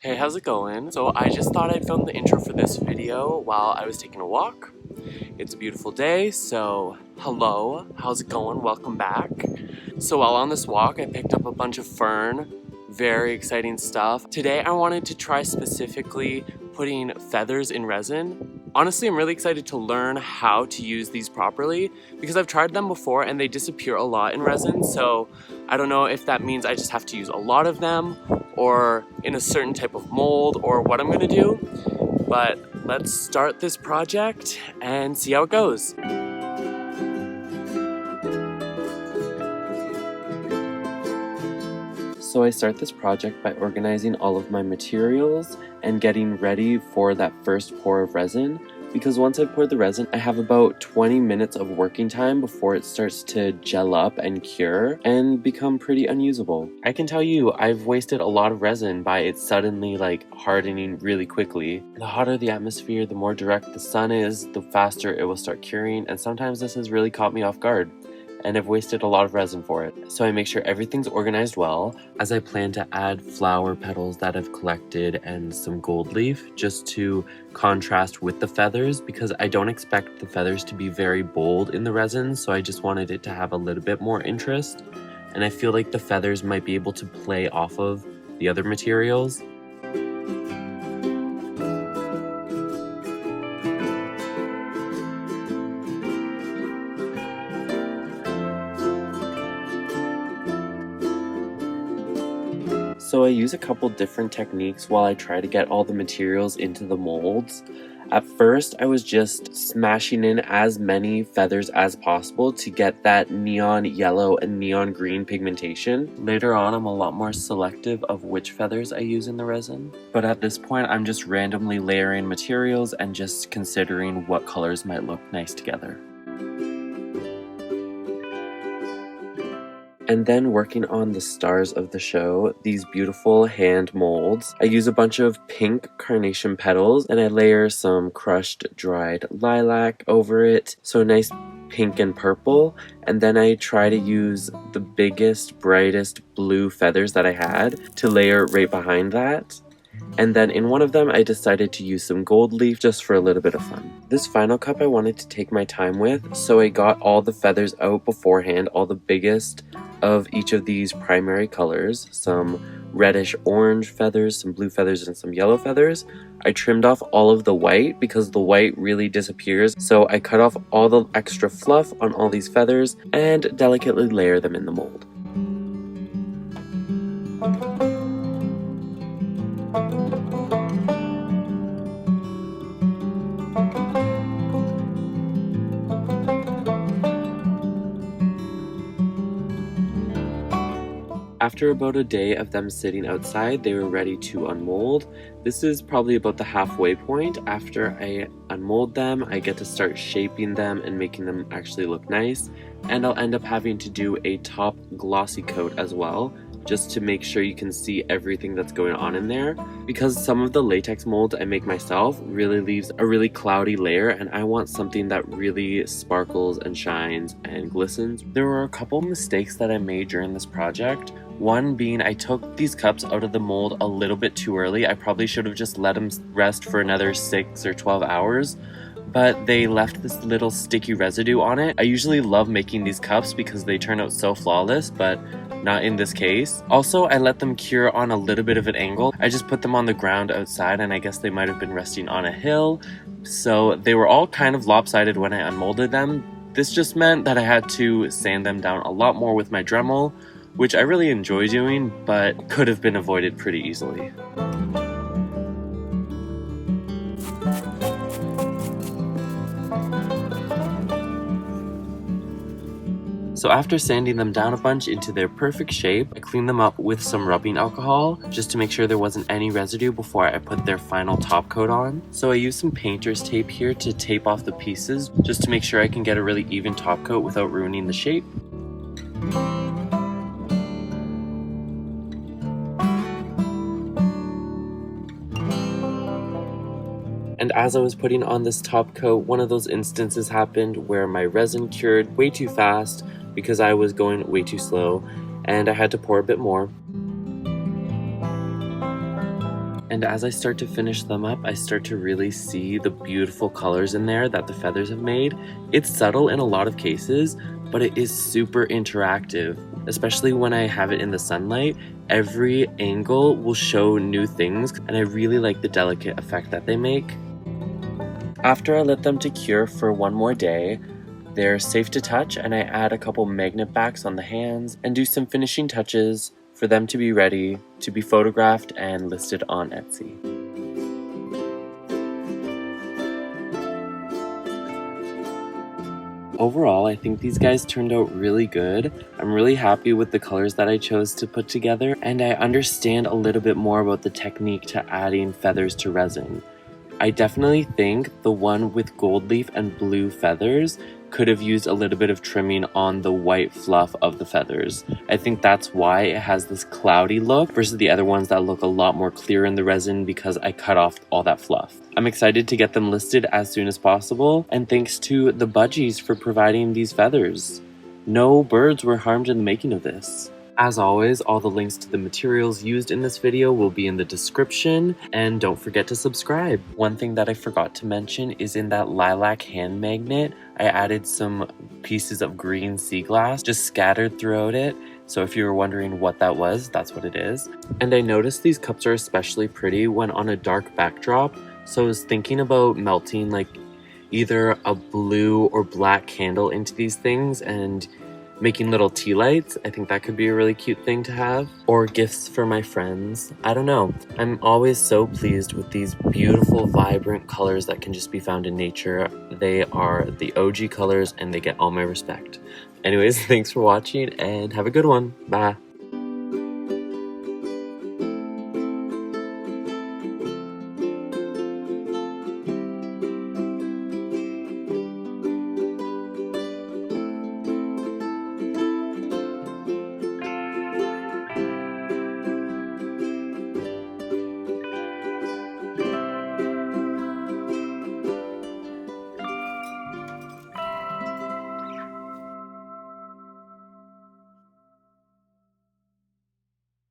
Hey, how's it going? So I just thought I'd film the intro for this video while I was taking a walk. It's a beautiful day, so hello, how's it going? Welcome back. So while on this walk, I picked up a bunch of fern, very exciting stuff. Today I wanted to try specifically putting feathers in resin. Honestly, I'm really excited to learn how to use these properly because I've tried them before and they disappear a lot in resin, so I don't know if that means I just have to use a lot of them or in a certain type of mold or what I'm gonna do, but let's start this project and see how it goes. So I start this project by organizing all of my materials and getting ready for that first pour of resin, because once I pour the resin, I have about 20 minutes of working time before it starts to gel up and cure and become pretty unusable. I can tell you, I've wasted a lot of resin by it suddenly hardening really quickly. The hotter the atmosphere, the more direct the sun is, the faster it will start curing, and sometimes this has really caught me off guard and I've wasted a lot of resin for it. So I make sure everything's organized well, as I plan to add flower petals that I've collected and some gold leaf just to contrast with the feathers, because I don't expect the feathers to be very bold in the resin, so I just wanted it to have a little bit more interest, and I feel like the feathers might be able to play off of the other materials. So I use a couple different techniques while I try to get all the materials into the molds. At first, I was just smashing in as many feathers as possible to get that neon yellow and neon green pigmentation. Later on, I'm a lot more selective of which feathers I use in the resin. But at this point, I'm just randomly layering materials and just considering what colors might look nice together. And then working on the stars of the show, these beautiful hand molds. I use a bunch of pink carnation petals and I layer some crushed dried lilac over it, so nice pink and purple. And then I try to use the biggest, brightest blue feathers that I had to layer right behind that. And then in one of them, I decided to use some gold leaf just for a little bit of fun. This final cup I wanted to take my time with, so I got all the feathers out beforehand, all the biggest of each of these primary colors, some reddish orange feathers, some blue feathers, and some yellow feathers. I trimmed off all of the white because the white really disappears, so I cut off all the extra fluff on all these feathers and delicately layer them in the mold. After about a day of them sitting outside, they were ready to unmold. This is probably about the halfway point. After I unmold them, I get to start shaping them and making them actually look nice. And I'll end up having to do a top glossy coat as well, just to make sure you can see everything that's going on in there. Because some of the latex molds I make myself really leaves a really cloudy layer, and I want something that really sparkles and shines and glistens. There were a couple mistakes that I made during this project. One being I took these cups out of the mold a little bit too early. I probably should have just let them rest for another 6 or 12 hours, but they left this little sticky residue on it. I usually love making these cups because they turn out so flawless, but not in this case. Also, I let them cure on a little bit of an angle. I just put them on the ground outside, and I guess they might have been resting on a hill, so they were all kind of lopsided when I unmolded them. This just meant that I had to sand them down a lot more with my Dremel, which I really enjoy doing, but could have been avoided pretty easily. So after sanding them down a bunch into their perfect shape, I cleaned them up with some rubbing alcohol just to make sure there wasn't any residue before I put their final top coat on. So I used some painter's tape here to tape off the pieces just to make sure I can get a really even top coat without ruining the shape. And as I was putting on this top coat, one of those instances happened where my resin cured way too fast because I was going way too slow, and I had to pour a bit more. And as I start to finish them up, I start to really see the beautiful colors in there that the feathers have made. It's subtle in a lot of cases, but it is super interactive, especially when I have it in the sunlight. Every angle will show new things, and I really like the delicate effect that they make. After I let them to cure for one more day, they're safe to touch, and I add a couple magnet backs on the hands and do some finishing touches for them to be ready to be photographed and listed on Etsy. Overall, I think these guys turned out really good. I'm really happy with the colors that I chose to put together, and I understand a little bit more about the technique to adding feathers to resin. I definitely think the one with gold leaf and blue feathers could have used a little bit of trimming on the white fluff of the feathers. I think that's why it has this cloudy look versus the other ones that look a lot more clear in the resin because I cut off all that fluff. I'm excited to get them listed as soon as possible, and thanks to the budgies for providing these feathers. No birds were harmed in the making of this. As always, all the links to the materials used in this video will be in the description, and don't forget to subscribe. One thing that I forgot to mention is in that lilac hand magnet, I added some pieces of green sea glass just scattered throughout it. So if you were wondering what that was, that's what it is. And I noticed these cups are especially pretty when on a dark backdrop, so I was thinking about melting like either a blue or black candle into these things and making little tea lights. I think that could be a really cute thing to have. Or gifts for my friends. I don't know. I'm always so pleased with these beautiful, vibrant colors that can just be found in nature. They are the OG colors and they get all my respect. Anyways, thanks for watching and have a good one. Bye.